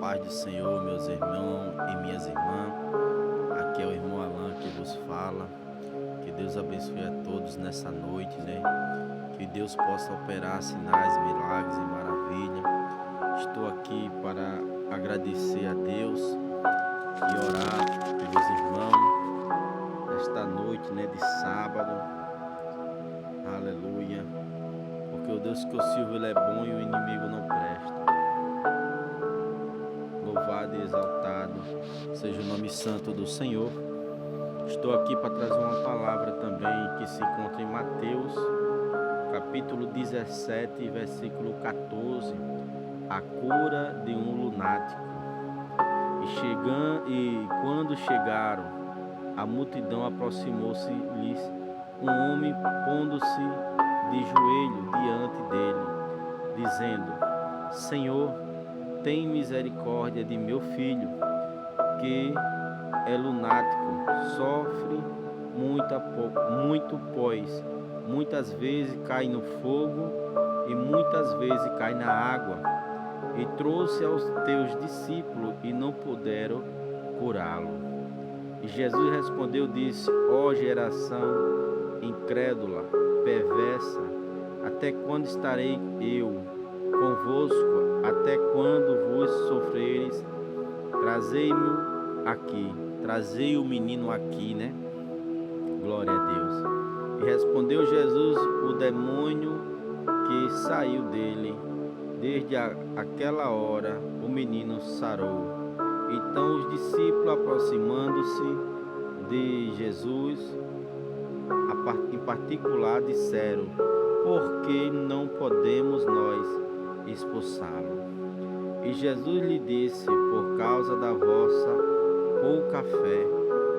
paz do Senhor, meus irmãos e minhas irmãs. Aqui é o irmão Alan que vos fala. Que Deus abençoe a todos nessa noite, né? Que Deus possa operar sinais, milagres e maravilhas. Estou aqui para agradecer a Deus e orar pelos irmãos nesta noite, né, de sábado. Aleluia. Porque o Deus que eu sirvo, ele é bom e o inimigo não presta. Louvado e exaltado seja o nome santo do Senhor. Estou aqui para trazer uma palavra também que se encontra em Mateus, capítulo 17, versículo 14, a cura de um lunático. E quando chegaram, a multidão aproximou-se-lhes um homem pondo-se de joelho diante dele, dizendo: Senhor, tem misericórdia de meu filho, que é lunático, sofre muito, pois muitas vezes cai no fogo e muitas vezes cai na água. E trouxe aos teus discípulos e não puderam curá-lo. E Jesus respondeu, disse: ó geração incrédula, perversa, até quando estarei eu convosco? Até quando vos sofreres? Trazei o menino aqui, né? Glória a Deus. E respondeu Jesus: o demônio que saiu dele, desde aquela hora o menino sarou. Então os discípulos, aproximando-se de Jesus, em particular, disseram: por que não podemos nós expulsá-lo? E Jesus lhe disse: por causa da vossa pouca fé,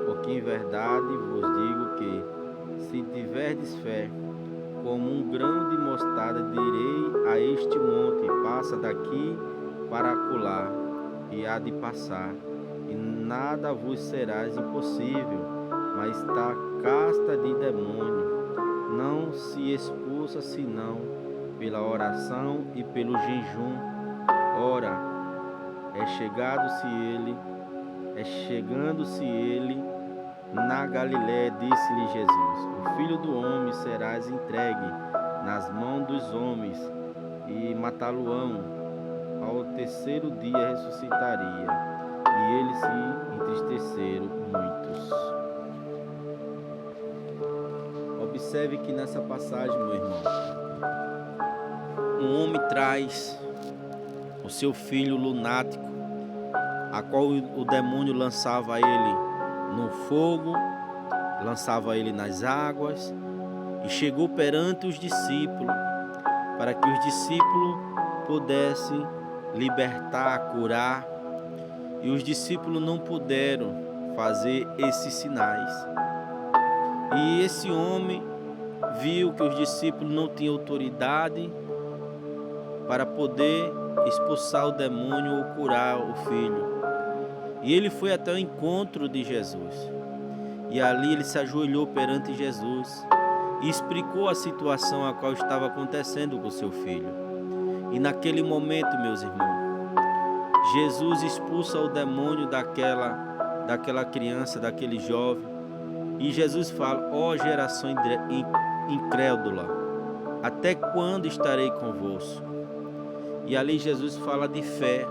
porque em verdade vos digo que, se tiverdes fé, como um grão de mostarda, direi a este monte: passa daqui para acolá, e há de passar, e nada vos será impossível. Mas está casta de demônio não se expulsa senão pela oração e pelo jejum. Ora, chegando-se ele na Galiléia, disse-lhe Jesus: o Filho do Homem serás entregue nas mãos dos homens, e matá-lo-ão. Ao terceiro dia ressuscitaria. E eles se entristeceram muitos. Observe que nessa passagem, meu irmão, um homem traz o seu filho lunático, a qual o demônio lançava ele no fogo, lançava ele nas águas, e chegou perante os discípulos, para que os discípulos pudessem libertar, curar, e os discípulos não puderam fazer esses sinais. E esse homem viu que os discípulos não tinham autoridade para poder expulsar o demônio ou curar o filho. E ele foi até o encontro de Jesus. E ali ele se ajoelhou perante Jesus e explicou a situação a qual estava acontecendo com seu filho. E naquele momento, meus irmãos, Jesus expulsa o demônio daquela criança, daquele jovem. E Jesus fala: ó geração incrédula, até quando estarei convosco? E ali Jesus fala de fé.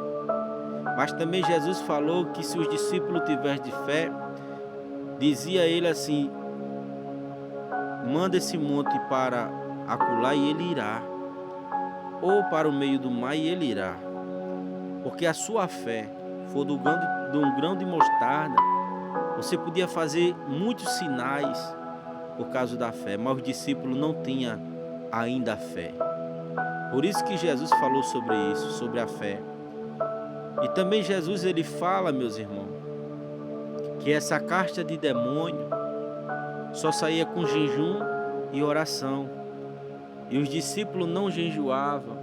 Mas também Jesus falou que se os discípulos tivessem de fé, dizia ele assim: manda esse monte para acolá e ele irá, ou para o meio do mar e ele irá. Porque a sua fé for de um grão de mostarda, você podia fazer muitos sinais por causa da fé, mas os discípulos não tinham ainda fé. Por isso que Jesus falou sobre isso, sobre a fé. E também Jesus ele fala, meus irmãos, que essa casta de demônio só saía com jejum e oração. E os discípulos não jejuavam,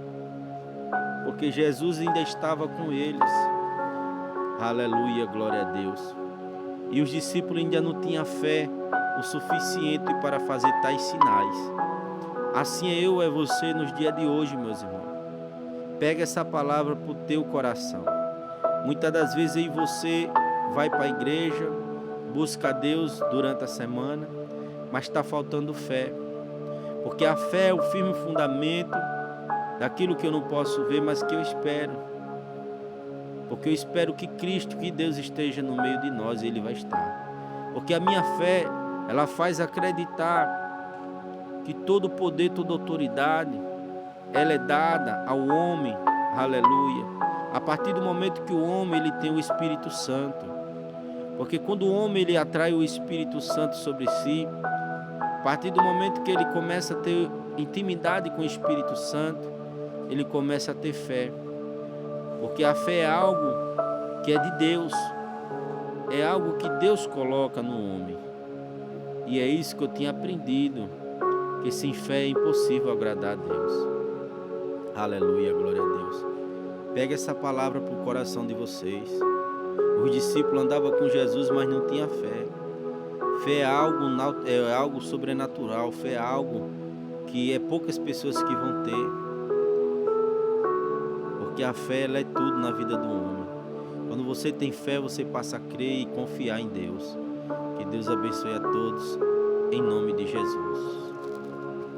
porque Jesus ainda estava com eles. Aleluia, glória a Deus. E os discípulos ainda não tinham fé o suficiente para fazer tais sinais. Assim é você nos dias de hoje, meus irmãos. Pega essa palavra para o teu coração. Muitas das vezes aí você vai para a igreja, busca a Deus durante a semana, mas está faltando fé. Porque a fé é o firme fundamento daquilo que eu não posso ver, mas que eu espero. Porque eu espero que Cristo, que Deus esteja no meio de nós e Ele vai estar. Porque a minha fé, ela faz acreditar que todo poder, toda autoridade, ela é dada ao homem, aleluia, a partir do momento que o homem ele tem o Espírito Santo. Porque quando o homem ele atrai o Espírito Santo sobre si, a partir do momento que ele começa a ter intimidade com o Espírito Santo, ele começa a ter fé. Porque a fé é algo que é de Deus, é algo que Deus coloca no homem. E é isso que eu tinha aprendido, que sem fé é impossível agradar a Deus. Aleluia, glória a Deus. Pega essa palavra para o coração de vocês. Os discípulos andavam com Jesus, mas não tinham fé. Fé é algo sobrenatural. Fé é algo que é poucas pessoas que vão ter. Porque a fé ela é tudo na vida do homem. Quando você tem fé, você passa a crer e confiar em Deus. Que Deus abençoe a todos, em nome de Jesus.